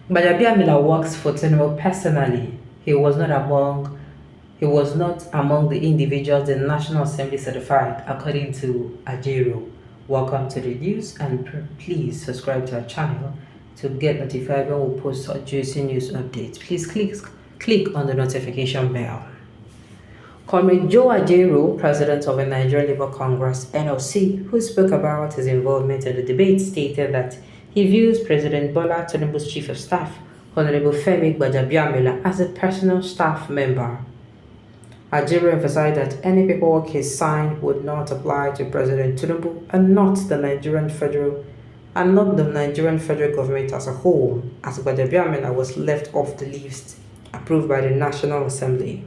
Gbajabiamila works for Tinubu personally. He was not among the individuals the National Assembly certified, according to Ajaero. Welcome to the news, and please subscribe to our channel to get notified when we post our juicy news updates. Please click on the notification bell. Comrade Joe Ajaero, president of the Nigerian Labour Congress (NLC), who spoke about his involvement in the debate, stated that he views President Bola Tinubu's chief of staff, Honorable Femi Gbajabiamila, as a personal staff member. Ajaero emphasized that any paperwork he signed would not apply to President Tinubu and not the Nigerian federal government as a whole, as Gbajabiamila was left off the list approved by the National Assembly.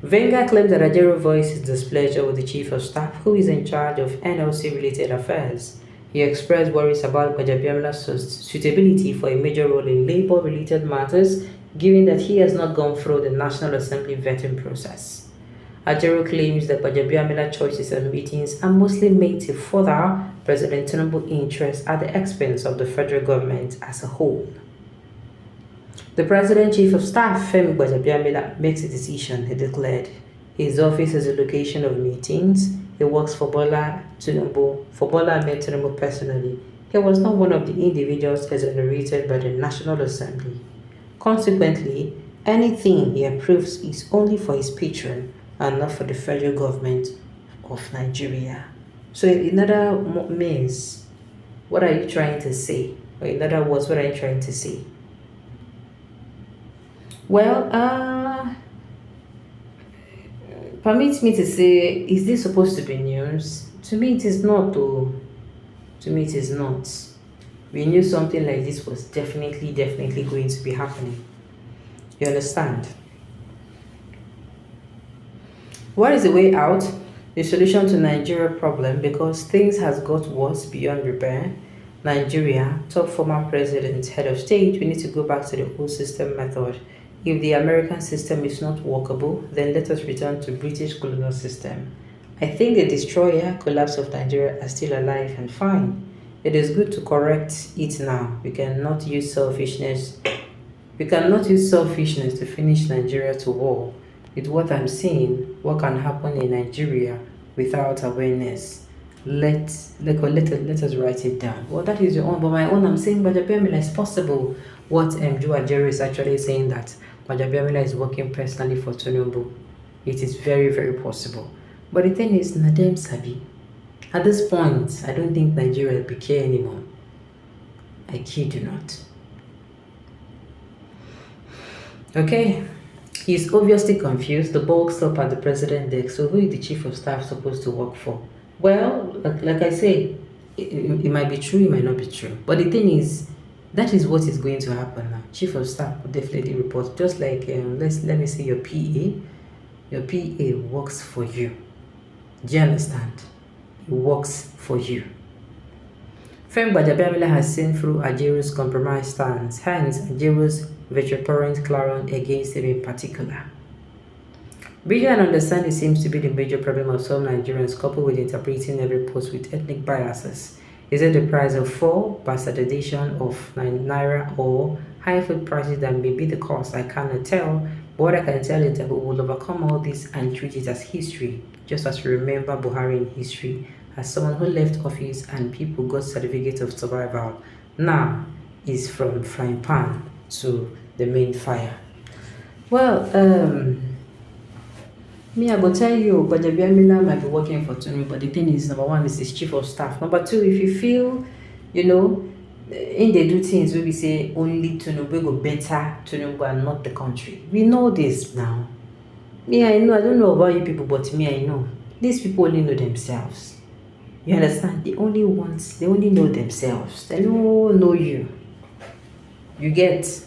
Venga claimed that Ajaero voiced his displeasure with the Chief of Staff, who is in charge of NLC-related affairs. He expressed worries about Gbajabiamila's suitability for a major role in labor-related matters, given that he has not gone through the National Assembly vetting process. Ajaero claims that Gbajabiamila's choices and meetings are mostly made to further President Tinubu's interests at the expense of the federal government as a whole. The President Chief of Staff, Femi Gbajabiamila, makes a decision, he declared. His office is a location of meetings. He works for Bola Ahmed Tinubu personally. He was not one of the individuals exonerated by the National Assembly. Consequently, anything he approves is only for his patron and not for the federal government of Nigeria. So in other means, what are you trying to say? Or in other words, what are you trying to say? Well, permit me to say, is this supposed to be news? To me, it is not, though. To me, it is not. We knew something like this was definitely going to be happening. You understand? What is the way out? The solution to Nigeria problem, because things has got worse beyond repair. Nigeria, top former president, head of state, we need to go back to the old system method. If the American system is not workable, then let us return to British colonial system. I think the destroyer collapse of Nigeria are still alive and fine. It is good to correct it now. We cannot use selfishness. To finish Nigeria to war. With what I'm seeing, what can happen in Nigeria without awareness. Let us write it down. Well, that is your own, but my own, I'm saying Gbajabiamila is possible. What Joe Ajaero is actually saying that Gbajabiamila is working personally for Tinubu. It is very possible. But the thing is, Nadem Sabi, at this point, I don't think Nigeria will care anymore. I kid you not. Okay, he's obviously confused. The bulk stop at the president desk. So who is the chief of staff supposed to work for? Well, like I say, it might be true, it might not be true. But the thing is, that is what is going to happen now. Chief of staff will definitely report. Just like, let me say your PA. Your PA works for you. Do you understand? He works for you. Femi Gbajabiamila has seen through Ajaero's compromise stance, hence Ajaero's vituperant clarion against him in particular. Vision and understanding seems to be the major problem of some Nigerians, coupled with interpreting every post with ethnic biases. Is it the price of fuel, bastardization of Naira, or high food prices that may be the cause? I cannot tell. But what I can tell is that we will overcome all this and treat it as history, just as we remember Buhari in history as someone who left office and people got certificate of survival. Now is from frying pan to the main fire. Well, me, I go tell you, Gbajabiamila might be working for Tinubu, but the thing is, number one, is his chief of staff. Number two, if you feel, in they do things where we say only Tinubu go better Tinubu and not the country. We know this now. Me, I know. I don't know about you people, but me, I know. These people only know themselves. You understand? They only know themselves. They don't know you. You get?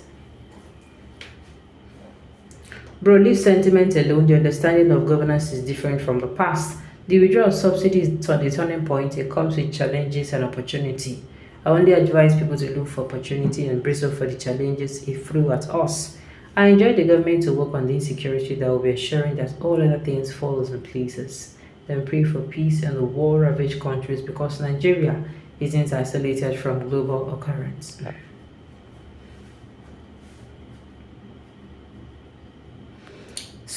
Bro, leave sentiment alone. The understanding of governance is different from the past. The withdrawal of subsidies is the turning point. It comes with challenges and opportunity. I only advise people to look for opportunity and brace up for the challenges it threw at us. I enjoy the government to work on the insecurity that will be assuring that all other things fall in places. Then pray for peace in the war-ravaged countries, because Nigeria isn't isolated from global occurrence.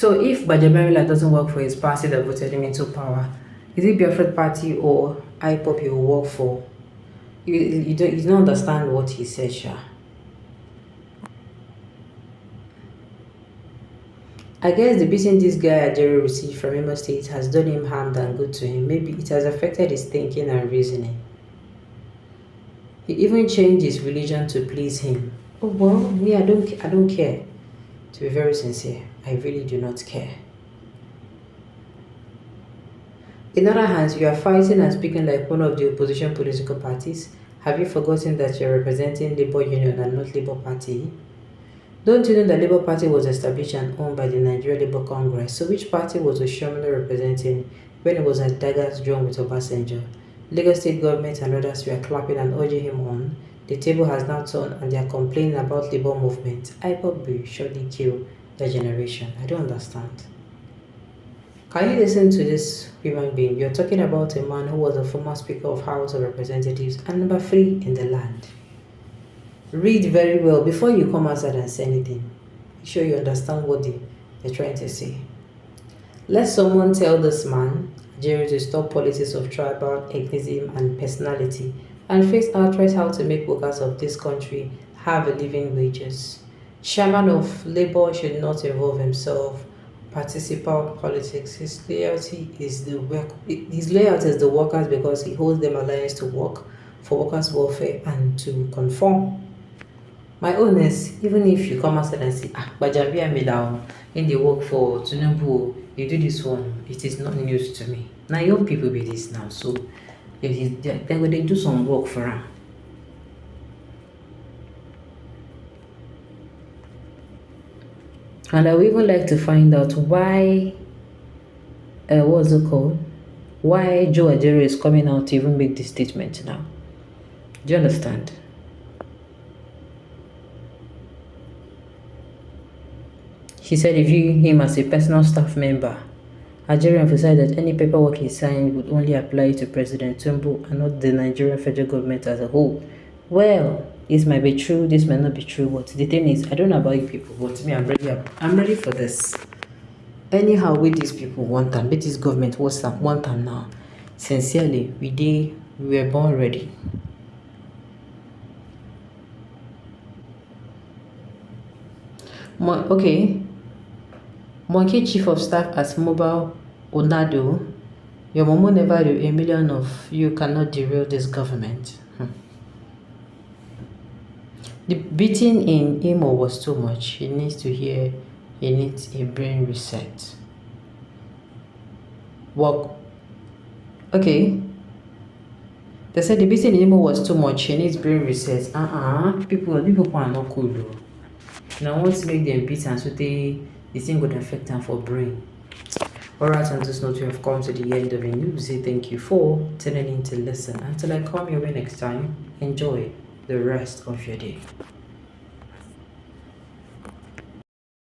So if Gbajabiamila doesn't work for his party that voted him into power, is it Biafra Party or IPOP he will work for? You don't understand what he said, Sha. I guess the beating this guy Ajaero received from Imo State has done him harm than good to him. Maybe it has affected his thinking and reasoning. He even changed his religion to please him. Oh well, me I don't care. To be very sincere, I really do not care. In other hands, you are fighting and speaking like one of the opposition political parties. Have you forgotten that you are representing Labour Union and not Labour Party? Don't you know that Labour Party was established and owned by the Nigeria Labour Congress? So which party was Oshiomhole representing when it was at daggers drawn with Obasanjo? Lagos State government and others were clapping and urging him on. The table has now turned and they are complaining about Labour movement. IPOB will surely kill their generation. I don't understand. Can you listen to this human being? You're talking about a man who was a former Speaker of House of Representatives and number 3 in the land. Read very well before you come outside and say anything. Make sure you understand what they're trying to say. Let someone tell this man, Ajaero, to stop politics of tribal, ethnicism, and personality and face outright how to make workers of this country have a living wages. Chairman of Labour should not involve himself participant politics. His loyalty is the workers because he holds them alliance to work for workers' welfare and to conform. My own is, even if you come outside and say, Gbajabiamila, in the work for Tinubu, you do this one, it is not news to me. Now young people be this now, so then when they do some work for them. And I would even like to find out why, what's it called? Why Joe Ajaero is coming out to even make this statement now. Do you understand? He said he viewed him as a personal staff member. Ajaero emphasized that any paperwork he signed would only apply to President Tinubu and not the Nigerian federal government as a whole. Well, this might be true, this might not be true, but the thing is, I don't know about you people, but me, I'm ready for this. Anyhow, with these people want them, with this government want them now. Sincerely, we were born ready. Okay. Monkey Chief of Staff as Mobile Onado, your momo never do a million of you cannot derail this government. The beating in Imo was too much. He needs a brain reset. Well, okay. They said the beating in Imo was too much. He needs brain reset. People are not cool though. Now I want to make them beat and so the thing would affect them for brain. Alright, on this note, we have come to the end of the news. Thank you for tuning in to listen. Until I come your way next time, enjoy the rest of your day.